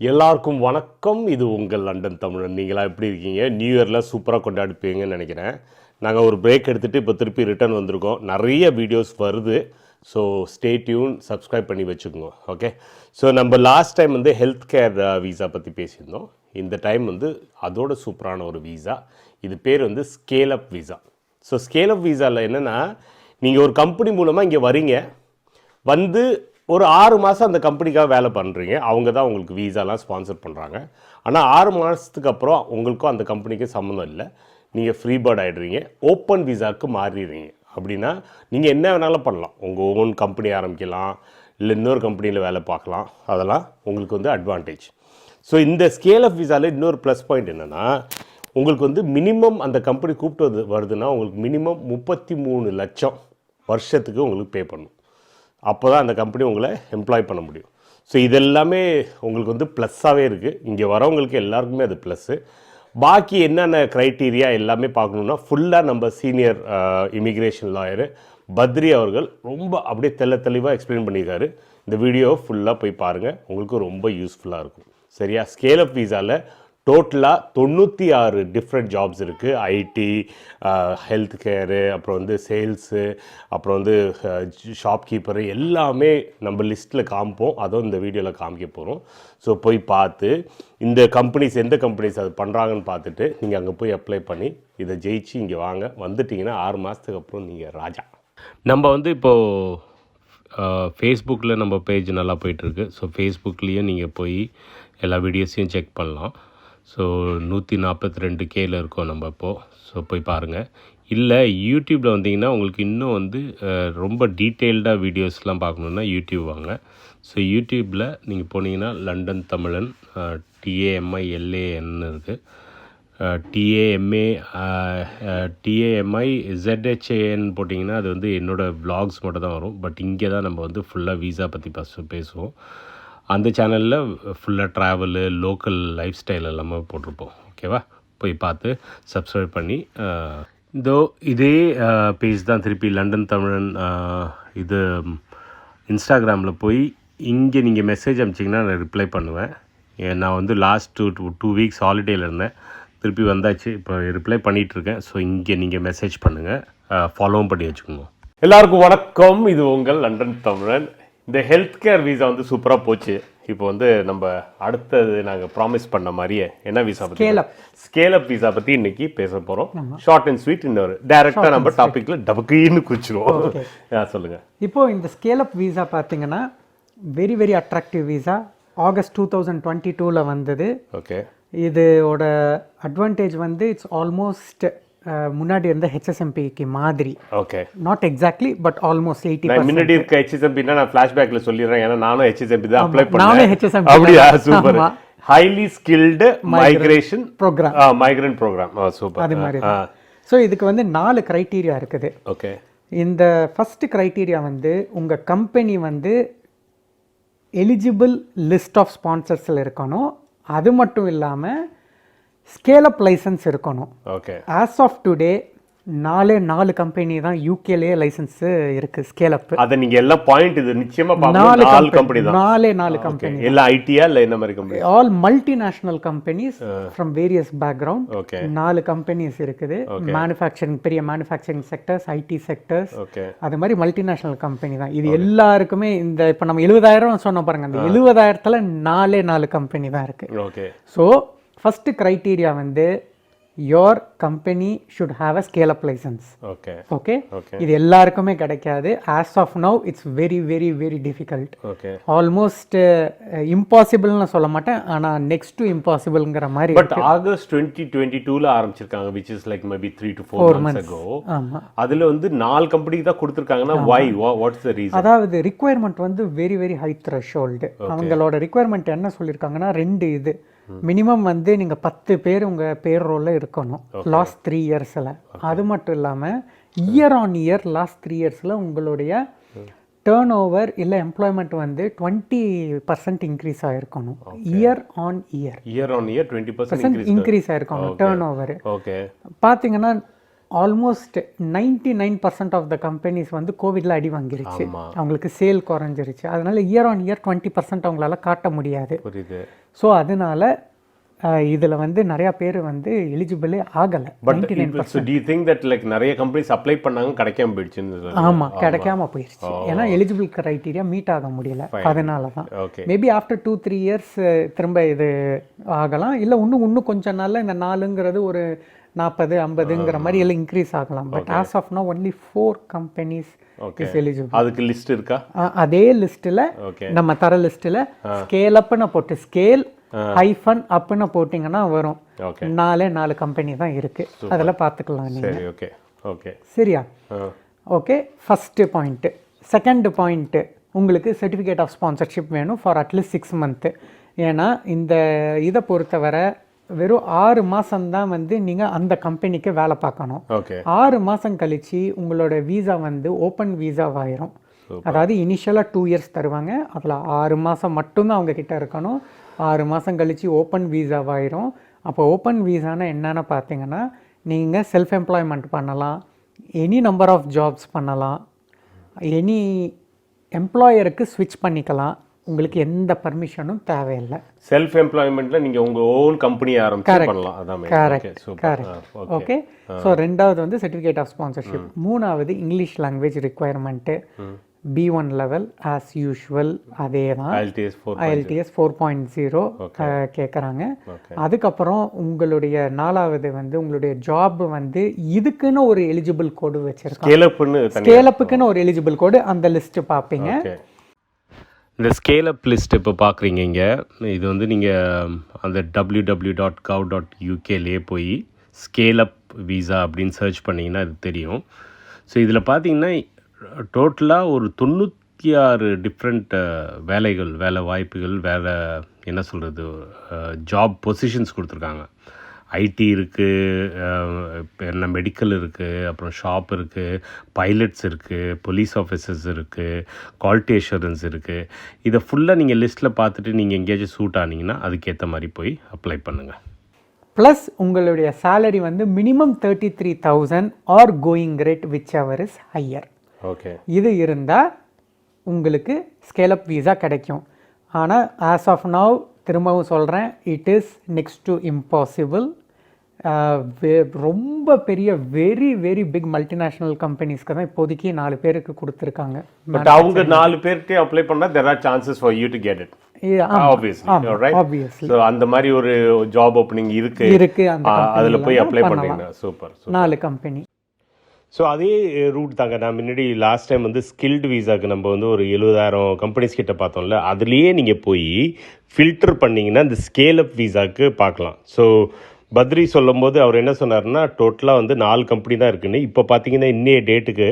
எல்லாருக்கும் வணக்கம். இது உங்கள் லண்டன் தமிழன். நீங்களாம் எப்படி இருக்கீங்க? நியூ இயரில் சூப்பராக கொண்டாடிப்பீங்கன்னு நினைக்கிறேன். நாங்கள் ஒரு பிரேக் எடுத்துகிட்டு இப்போ திருப்பி ரிட்டர்ன் வந்திருக்கோம். நிறைய வீடியோஸ் வருது. ஸோ ஸ்டே டியூன், சப்ஸ்கிரைப் பண்ணி வச்சுக்கோங்க. ஓகே. ஸோ நம்ம லாஸ்ட் டைம் வந்து ஹெல்த் கேர் வீசா பற்றி பேசியிருந்தோம். இந்த டைம் வந்து அதோட சூப்பரான ஒரு வீசா. இது பேர் வந்து scale up visa. So scale up வீசாவில் என்னென்னா, நீங்கள் ஒரு கம்பெனி மூலமாக இங்கே வரீங்க, வந்து ஒரு 6 மாதம் அந்த கம்பெனிக்காக வேலை பண்ணுறீங்க. அவங்க தான் உங்களுக்கு வீசாலாம் ஸ்பான்சர் பண்ணுறாங்க. ஆனால் 6 மாதத்துக்கு அப்புறம் உங்களுக்கும் அந்த கம்பெனிக்கும் சம்மந்தம் இல்லை. நீங்கள் ஃப்ரீ பேர்ட் ஆகிடுறீங்க, ஓப்பன் வீசாவுக்கு மாறிடுறீங்க. அப்படின்னா நீங்கள் என்ன வேணாலும் பண்ணலாம். உங்கள் ஓன் கம்பெனி ஆரம்பிக்கலாம், இல்லை இன்னொரு கம்பெனியில் வேலை பார்க்கலாம். அதெல்லாம் உங்களுக்கு வந்து அட்வான்டேஜ். ஸோ இந்த ஸ்கேல் ஆஃப் வீசாவில் இன்னொரு ப்ளஸ் பாயிண்ட் என்னென்னா, உங்களுக்கு வந்து மினிமம் அந்த கம்பெனி கூப்பிட்டு வருதுன்னா உங்களுக்கு மினிமம் 33 லட்சம் வருஷத்துக்கு உங்களுக்கு பே பண்ணணும். அப்போ தான் அந்த கம்பெனி உங்களை எம்ப்ளாய் பண்ண முடியும். ஸோ இதெல்லாமே உங்களுக்கு வந்து ப்ளஸ்ஸாகவே இருக்குது. இங்கே வரவங்களுக்கு எல்லாருக்குமே அது ப்ளஸ்ஸு. பாக்கி என்னென்ன க்ரைட்டீரியா எல்லாமே பார்க்கணுன்னா ஃபுல்லாக நம்ம சீனியர் இமிக்ரேஷன் லாயரு பத்ரி அவர்கள் ரொம்ப அப்படியே தெளிவாக எக்ஸ்பிளைன் பண்ணியிருக்காரு. இந்த வீடியோவை ஃபுல்லாக போய் பாருங்கள், உங்களுக்கு ரொம்ப யூஸ்ஃபுல்லாக இருக்கும். சரியா? ஸ்கேல் அப் வீசாவில் டோட்டலாக 96 டிஃப்ரெண்ட் ஜாப்ஸ் இருக்குது. ஐடி, ஹெல்த் கேரு, அப்புறம் வந்து சேல்ஸு, அப்புறம் வந்து ஷாப்கீப்பரு, எல்லாமே நம்ம லிஸ்ட்டில் காமிப்போம். அதுவும் இந்த வீடியோவில் காமிக்க போகிறோம். ஸோ போய் பார்த்து இந்த கம்பெனிஸ் எந்த கம்பெனிஸ் அது பண்ணுறாங்கன்னு பார்த்துட்டு நீங்கள் அங்கே போய் அப்ளை பண்ணி இதை ஜெயிச்சு இங்கே வாங்க. வந்துட்டிங்கன்னா 6 மாதத்துக்கு அப்புறம் நீங்கள் ராஜா. நம்ம வந்து இப்போது ஃபேஸ்புக்கில் நம்ம பேஜ் நல்லா போயிட்டுருக்கு. ஸோ ஃபேஸ்புக்லேயும் நீங்கள் போய் எல்லா வீடியோஸையும் செக் பண்ணலாம். ஸோ 142Kல இருக்கோம் நம்ம இப்போது. ஸோ போய் பாருங்கள். இல்லை யூடியூப்பில் வந்தீங்கன்னா உங்களுக்கு இன்னும் வந்து ரொம்ப டீட்டெயில்டாக வீடியோஸ்லாம் பார்க்கணுன்னா யூடியூப் வாங்க. ஸோ யூடியூப்பில் நீங்கள் போனீங்கன்னா லண்டன் தமிழன் TAMILAN இருக்குது. TAMIZHAN போட்டிங்கன்னா அது வந்து என்னோடய vlogs மட்டும் தான் வரும். பட் இங்கே தான் நம்ம வந்து ஃபுல்லாக வீசா பற்றி பேசுவோம். அந்த சேனலில் ஃபுல்லாக ட்ராவலு, லோக்கல் லைஃப் ஸ்டைல் எல்லாமே போட்டிருப்போம். ஓகேவா? போய் பார்த்து சப்ஸ்கிரைப் பண்ணி இதே பேஜ் தான் திருப்பி லண்டன் தமிழன். இது இன்ஸ்டாகிராமில் போய் இங்கே நீங்கள் மெசேஜ் அனுப்பிச்சிங்கன்னா நான் ரிப்ளை பண்ணுவேன். நான் வந்து லாஸ்ட் 2 வீக்ஸ் ஹாலிடேயில் இருந்தேன், திருப்பி வந்தாச்சு. இப்போ ரிப்ளை பண்ணிகிட்ருக்கேன். ஸோ இங்கே நீங்கள் மெசேஜ் பண்ணுங்கள், ஃபாலோவும் பண்ணி வச்சுக்கோங்க. எல்லாருக்கும் வணக்கம். இது உங்கள் லண்டன் தமிழன். இந்த ஹெல்த் கேர் வீசா வந்து சூப்பராக போச்சு. இப்போ வந்து நம்ம அடுத்தது நாங்கள் ப்ராமிஸ் பண்ண மாதிரியே என்ன வீசா பற்றி, ஸ்கேல் அப் வீசா பற்றி இன்றைக்கி பேச போகிறோம். Short and sweet. இன்னொரு டேரெக்டாக நம்ம டாப்பிக்கில் டபக்குன்னு குச்சிடுவோம். சொல்லுங்கள். இப்போது இந்த ஸ்கேல் அப் வீசா பார்த்தீங்கன்னா very very attractive visa. August 2022 வந்தது. ஓகே. இதோட அட்வான்டேஜ் வந்து இட்ஸ் ஆல்மோஸ்ட் முன்னாடி இருந்த HSMPக்கு மாதிரி. Okay. Not exactly but almost 80%. முன்னாடி இருக்க HSMPனா நான் ஃபிளாஷ்பேக்ல சொல்லிடுறேன். ஏன்னா நானும் HSMP தான் அப்ளை பண்ணேன். நானும் HSMP. அப்படியே super. Highly skilled migration program, migrant program. Super. அது மாதிரி. ஸோ இதுக்கு வந்து 4 கிரைட்டீரியா இருக்குது. ஓகே. இந்த ஃபர்ஸ்ட் கிரைட்டீரியா வந்து உங்கள் கம்பெனி வந்து எலிஜிபிள் லிஸ்ட் ஆஃப் ஸ்பான்சர்ஸில் இருக்கணும். அது மட்டும் இல்லாமல் ஸ்கேல் அப் லைசன்ஸ் இருக்கணும். Okay. As of today 4 company தான் யூகேலேயே லைசன்ஸ் இருக்கு ஸ்கேல் அப். அத நீங்க எல்லா பாயிண்ட் இது நிச்சயமா பார்க்கணும். 4 கம்பெனி தான். 4 கம்பெனி. எல்லா ஐடியா இல்ல என்ன மாதிரி company? All multinational companies from various background. Okay. 4 companies இருக்குது. மேனுஃபேக்சரிங், பெரிய மேனுஃபேக்சரிங் செக்டர்ஸ், ஐடி செக்டர்ஸ், அது மாதிரி மல்டிநேஷனல் கம்பெனி தான். இது எல்லாருக்குமே இந்த இப்போ நம்ம 70,000 சொன்ன பாருங்க, அந்த 70,000த்துல 4 கம்பெனி தான் இருக்கு. ஓகே. ஸோ ஃபர்ஸ்ட் கிரைட்டீரியா வந்து your company should have a scale up license. Okay. இது எல்லாருக்குமே கிடைக்காது. as of now it's very very very difficult. almost impossible னு சொல்ல மாட்டேன், ஆனா next to impossibleங்கற மாதிரி. But August 2022ல ஆரம்பிச்சிருக்காங்க, which is like maybe 3 to 4 months ago. அதுல வந்து 4 கம்பெனிக்கு தான் கொடுத்திருக்காங்கன்னா why, what's the reason? அதாவது requirement வந்து very very high threshold. அவங்களோட requirement என்ன சொல்லிருக்காங்கன்னா 2 இது மினிமம் வந்து நீங்கள் 10 பேர் உங்கள் பேர் ரோலில் இருக்கணும் லாஸ்ட் 3 இயர்ஸில். அது மட்டும் இல்லாமல் இயர் ஆன் இயர் லாஸ்ட் 3 இயர்ஸில் உங்களுடைய டேர்ன் ஓவர் இல்லை எம்ப்ளாய்மெண்ட் வந்து 20% இன்க்ரீஸ் ஆகிருக்கணும். இயர் ஆன் இயர் 20% இன்க்ரீஸ் ஆகிருக்கணும் டேர்ன் ஓவர். பார்த்தீங்கன்னா ஆல்மோஸ்ட் 99% ஆஃப் த கம்பெனிஸ் வந்து கோவிட்ல அடி வாங்கிருச்சு. அவங்களுக்கு சேல் குறைஞ்சிருச்சு. அதனால இயர் ஆன் இயர் 20% அவங்களால காட்ட முடியாது. ஸோ அதனால இதில் வந்து நிறையா பேர் வந்து எலிஜிபிளே ஆகலை. But so to you think that like நிறைய கம்பெனிஸ் அப்ளை பண்ணாங்க கிடைக்காம போயிடுச்சுன்னு? ஆமாம், கிடைக்காம போயிடுச்சு. ஏன்னா எலிஜிபிள் க்ரைட்டீரியா மீட் ஆக முடியல. அதனால தான் மேபி ஆஃப்டர் 2-3 இயர்ஸ் திரும்ப இது ஆகலாம். இல்லை இன்னும் கொஞ்சம் நாளில் இந்த 4ங்கிறது ஒரு 40-50ங்கிற மாதிரி எல்லாம் இன்க்ரீஸ் ஆகலாம். But as of now only 4 companies is eligible. அதுக்கு லிஸ்ட் இருக்கா? அதே லிஸ்ட்டில் நம்ம தர லிஸ்ட்டில் ஸ்கேல் அப்னு போட்டு ஸ்கேல் ஹைஃபன் அப்னு போட்டிங்கன்னா வரும். 4 கம்பெனி தான் இருக்குது. அதெல்லாம் பார்த்துக்கலாம் நீங்கள். ஓகே சரியா? Okay, first point. Second point, உங்களுக்கு சர்டிஃபிகேட் ஆஃப் ஸ்பான்சர்ஷிப் வேணும் ஃபார் அட்லீஸ்ட் 6 மந்த்து. ஏன்னா இந்த இதை பொறுத்தவரை வெறும் 6 மாதம்தான் வந்து நீங்கள் அந்த கம்பெனிக்கு வேலை பார்க்கணும். 6 மாதம் கழித்து உங்களோட வீசா வந்து ஓப்பன் வீசாவாயிரும். அதாவது இனிஷியலாக 2 இயர்ஸ் தருவாங்க. அதில் 6 மாதம் மட்டும்தான் அவங்க கிட்ட இருக்கணும். 6 மாதம் கழித்து ஓப்பன் வீசாவாயிரும். அப்போ ஓப்பன் வீசானா என்னென்னு பார்த்தீங்கன்னா, நீங்கள் செல்ஃப் எம்ப்ளாய்மெண்ட் பண்ணலாம், எனி நம்பர் ஆஃப் ஜாப்ஸ் பண்ணலாம், எனி எம்ப்ளாயருக்கு ஸ்விட்ச் பண்ணிக்கலாம். உங்களுக்கு எந்த பர்மிஷனும் தேவையில்லை. செல்ஃப் எம்ப்ளாய்மெண்ட்டில் நீங்கள் உங்கள் ஓன் கம்பெனி ஆரம்பிச்சு பண்ணலாம். அதான் கரெக்ட். ஓகே. ஸோ 2வது வந்து சர்டிஃபிகேட் ஆஃப் ஸ்பான்சர்ஷிப். 3வது English language requirement B1 level as usual. அதே தான் IELTS 4.0 கேட்குறாங்க. அதுக்கப்புறம் உங்களுடைய 4வது வந்து உங்களுடைய ஜாப் வந்து இதுக்குன்னு ஒரு எலிஜிபிள் கோடு வச்சுருக்காங்க. ஸ்கேலப்புக்குன்னு ஒரு எலிஜிபிள் கோடு, அந்த லிஸ்ட்டு பார்ப்பீங்க. இந்த ஸ்கேலப் லிஸ்ட் இப்போ பார்க்குறீங்க இங்கே. இது வந்து நீங்கள் அந்த www.gov.ukலே போய் ஸ்கேலப் வீசா அப்படின்னு சர்ச் பண்ணிங்கன்னா இது தெரியும். ஸோ இதில் பார்த்தீங்கன்னா டோட்டலாக ஒரு 96 டிஃப்ரெண்ட் வேலை வாய்ப்புகள், என்ன சொல்கிறது, ஜாப் பொசிஷன்ஸ் கொடுத்துருக்காங்க. ஐடி இருக்குது, என்ன மெடிக்கல் இருக்குது, அப்புறம் ஷாப் இருக்குது, பைலட்ஸ் இருக்குது, போலீஸ் ஆஃபீஸர்ஸ் இருக்குது, குவாலிட்டி அஷூரன்ஸ் இருக்குது. இதை ஃபுல்லாக நீங்கள் லிஸ்ட்டில் பார்த்துட்டு நீங்கள் எங்கேயாச்சும் சூட் ஆனீங்கன்னா அதுக்கேற்ற மாதிரி போய் அப்ளை பண்ணுங்கள். ப்ளஸ் உங்களுடைய சேலரி வந்து minimum 33,000 are going rate which ever is higher. Okay, இது இருந்தால் உங்களுக்கு ஸ்கேலப் வீசா கிடைக்கும். ஆனால் ஆஸ் ஆஃப் நவ் திரும்பவும் சொல்கிறேன், it is next to impossible. ரொம்ப பெரிய வெரி வெரி பிக் மல்டிநேஷ்னல் கம்பெனிஸ்க்கு தான் இப்போதைக்கு 4 பேருக்கு கொடுத்துருக்காங்க. பட் அவங்க 4 பேருக்கு அப்ளை பண்ணால் there are chances for you to get it. Obviously. So அந்த மாதிரி ஒரு ஜாப் ஓப்பனிங் இருக்கு, அதுல போய் அப்ளை பண்ணுங்க. சூப்பர். 4 கம்பெனி. ஸோ அதே ரூட் தாங்க. நான் முன்னாடி லாஸ்ட் டைம் வந்து ஸ்கில்டு வீசாக்கு நம்ம வந்து ஒரு 70,000 கம்பெனிஸ் கிட்ட பார்த்தோம்ல, அதுலேயே நீங்கள் போய் ஃபில்டர் பண்ணிங்கன்னா இந்த ஸ்கேலப் வீசாக்கு பார்க்கலாம். ஸோ பத்ரி சொல்லும் போது அவர் என்ன சொன்னார்னா, டோட்டலாக வந்து 4 கம்பெனி தான் இருக்குன்னு. இப்போ பார்த்தீங்கன்னா இன்னைய டேட்டுக்கு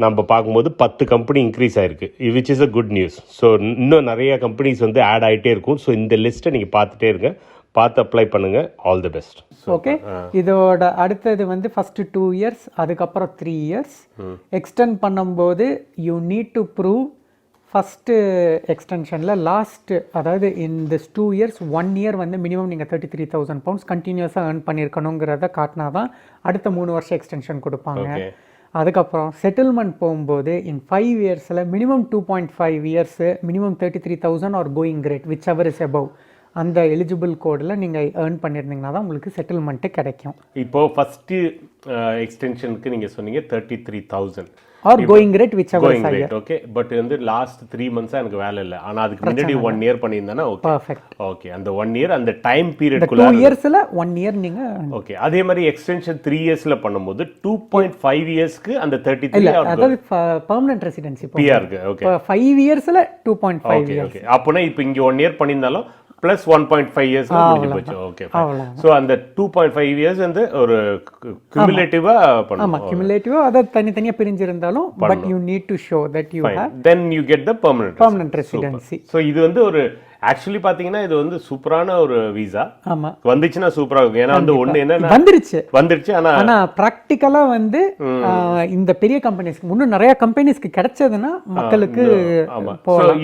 நம்ம பார்க்கும்போது 10 கம்பெனி இன்க்ரீஸ் ஆகிருக்கு, which is a good news. So இன்னும் நிறைய கம்பெனிஸ் வந்து ஆட் ஆகிட்டே இருக்கும். ஸோ இந்த லிஸ்ட்டை நீங்கள் பார்த்துட்டே இருங்க, பார்த்து அப்ளை பண்ணுங்கள். All the best. ஓகே, இதோட அடுத்தது வந்து ஃபஸ்ட்டு 2 இயர்ஸ், அதுக்கப்புறம் 3 இயர்ஸ் எக்ஸ்டெண்ட் பண்ணும்போது you need to prove. First எக்ஸ்டென்ஷனில் அதாவது இந்த 2 இயர்ஸ் 1 இயர் வந்து மினிமம் நீங்கள் 33,000 pounds கண்டினியூஸாக ஏர்ன் பண்ணியிருக்கணுங்கிறத காட்டினா தான் அடுத்த 3 வருஷம் எக்ஸ்டென்ஷன் கொடுப்பாங்க. அதுக்கப்புறம் செட்டில்மெண்ட் போகும்போது இன் 5 இயர்ஸில் minimum 2.5 years minimum 33,000 are going grade whichever is above அந்த எலிஜிபிள் கோடில் நீங்கள் ஏர்ன் பண்ணியிருந்தீங்கன்னா தான் உங்களுக்கு செட்டில்மெண்ட்டு கிடைக்கும். இப்போது ஃபஸ்ட்டு எக்ஸ்டென்ஷனுக்கு நீங்கள் சொன்னீங்க 33,000 are going rate which ever is higher. Okay, but வந்து லாஸ்ட் 3 months எனக்கு வேலை இல்லை, ஆனால் அதுக்கு முன்னாடி 1 இயர் பண்ணியிருந்தேன்னா ஓகே, பர்ஃபெக்ட். ஓகே, அந்த 1 இயர் அந்த டைம் பீரியட்குள்ள 2 இயர்ஸில் 1 இயர் நீங்கள் ஓகே. அதே மாதிரி எக்ஸ்டென்ஷன் 3 இயர்ஸில் பண்ணும்போது 2.5 இயர்ஸ்க்கு அந்த 33 அதாவது பெர்மனன்ட் ரெசிடென்சி பிஆர் இருக்கு. ஓகே, 5 இயர்ஸில் 2.5 இயர்ஸ். ஓகே, அப்போனா இப்போ இங்கே 1 இயர் பண்ணியிருந்தாலும் ப்ளஸ் 1.5 இயர்ஸ் முடிஞ்சு போச்சு. ஓகே, ஸோ அந்த 2.5 இயர்ஸ் வந்து ஒரு கியூமுலேட்டிவாக பண்ணணும். ஆமாம், கியூமுலேட்டிவாக அதை தனித்தனியாக பிரிஞ்சிருந்தாலும் but you need to show that you have then you get the permanent residency. So இது வந்து ஒரு ஆக்சுவலி பாத்தீங்கன்னா இது வந்து சூப்பரான ஒரு விசா. ஆமா, வந்துச்சுன்னா சூப்பரா இருக்கும். ஏன்னா வந்து ஒண்ணு என்னன்னா வந்துருச்சு. ஆனா பிராக்டிக்கலா வந்து இந்த பெரிய கம்பெனிஸ்க்கு இன்னும் நிறைய கம்பெனிஸ்க்கு கிடைச்சதுன்னா மக்களுக்கு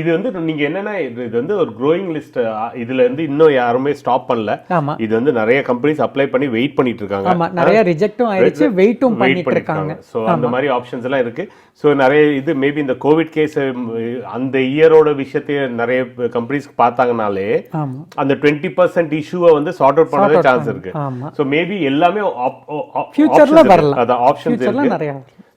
இது வந்து நீங்க என்னன்னா இது வந்து ஒரு க்ரோயிங் லிஸ்ட். இதுல இருந்து இன்னும் யாருமே ஸ்டாப் பண்ணல. இது வந்து நிறைய கம்பெனிஸ் அப்ளை பண்ணி வெயிட் பண்ணிட்டு இருக்காங்க. ஆமா, நிறைய ரிஜெக்டும் ஆயிடுச்சு, வெயிட்டும் பண்ணிட்டு இருக்காங்க. சோ அந்த மாதிரி ஆப்ஷன்ஸ் எல்லாம் இருக்கு. சோ நிறைய இது மேபி இந்த கோவிட் கேஸ் அந்த இயரோட விஷயத்தை நிறைய கம்பெனிஸ் பார்த்தாங்கனாலே அந்த 20% இஷ்யூவை வந்து சார்ட் அவுட் பண்ணவே சான்ஸ் இருக்கு. சோ மேபி எல்லாமே ஃபியூச்சர்ல வரலாம். அத ஆப்ஷன்ஸ் இருக்கு நிறைய.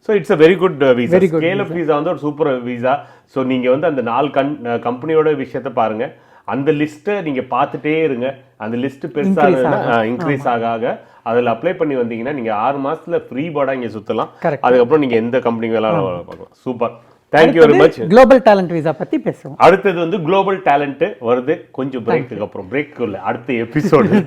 So it's a very good visa. Scale up visa வந்து ஒரு சூப்பர் விசா. சோ நீங்க வந்து அந்த 4 கம்பெனியோட விஷயத்தை பாருங்க. அந்த லிஸ்ட்டை நீங்க பார்த்துட்டே இருங்க. அந்த லிஸ்ட் பெருசா இன்க்ரீஸ் ஆக அதில் அப்ளை பண்ணி வந்தீங்கன்னா நீங்க 6 மாசத்துல ஃப்ரீ போர்டா இங்க சுத்தலாம். அதுக்கப்புறம் நீங்க எந்த கம்பெனிக்கு வேணாலும் பார்க்கலாம். Super, thank you very much. Global talent visa பத்தி பேசுவோம். அடுத்தது வந்து குளோபல் டேலண்ட் வருது கொஞ்சம் பிரேக்குக்கு அப்புறம். பிரேக் இல்ல, அடுத்த எபிசோடு